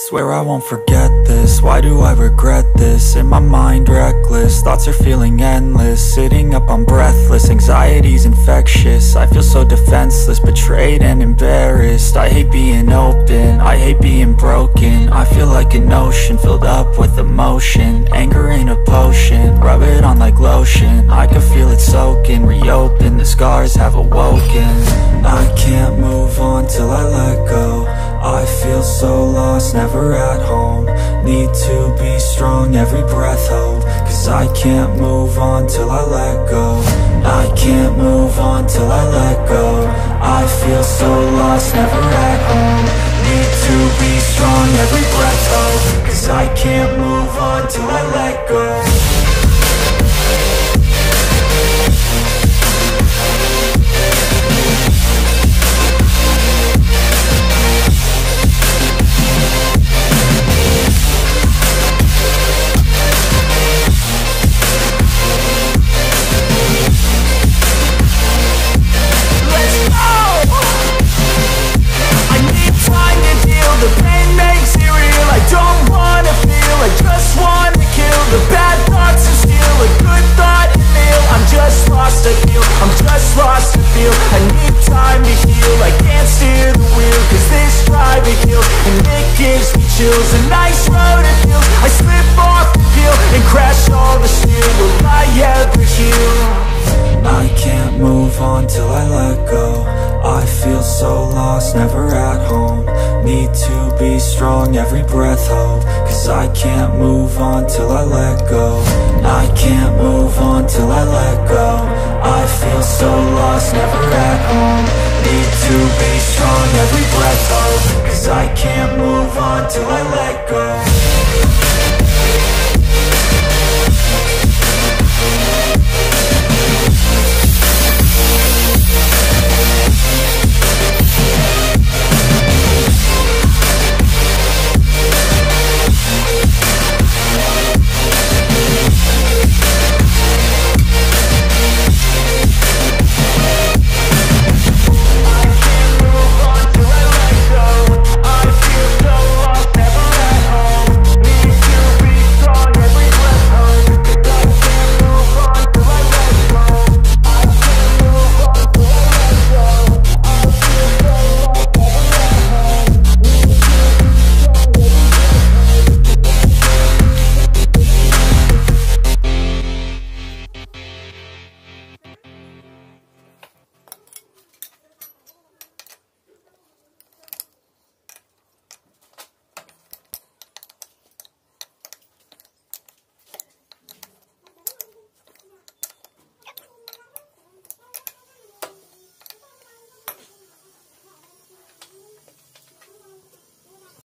Swear I won't forget this, why do I regret this? In my mind reckless, thoughts are feeling endless. Sitting up, I'm breathless, anxiety's infectious. I feel so defenseless, betrayed and embarrassed. I hate being open, I hate being broken. I feel like an ocean, filled up with emotion. Anger ain't a potion, rub it on like lotion. I can feel it soaking, reopen, the scars have awoken. I can't move on till I let go. I feel so lost, never at home. Need to be strong, every breath hold. Cause I can't move on till I let go. I can't move on till I let go. I feel so lost, never at home. Need to be strong, every breath hold. Cause I can't move on till I let go. The pain makes it real, I don't wanna feel, I just wanna kill the bad thoughts and steal a good thought and feel. I'm just lost, I feel, I'm just lost, I feel. I need time to heal, I can't steer the wheel. Cause this drive it kills, and it gives me chills. A nice road it feels, I slip off the peel and crash all the steel. Will I ever heal? I can't move on till I let go. I feel so lost, never at home. Need to be strong, every breath hold. Cause I can't move on till I let go. I can't move on till I let go. I feel so lost, never at home. Need to be strong, every breath hold. Cause I can't move on till I let go.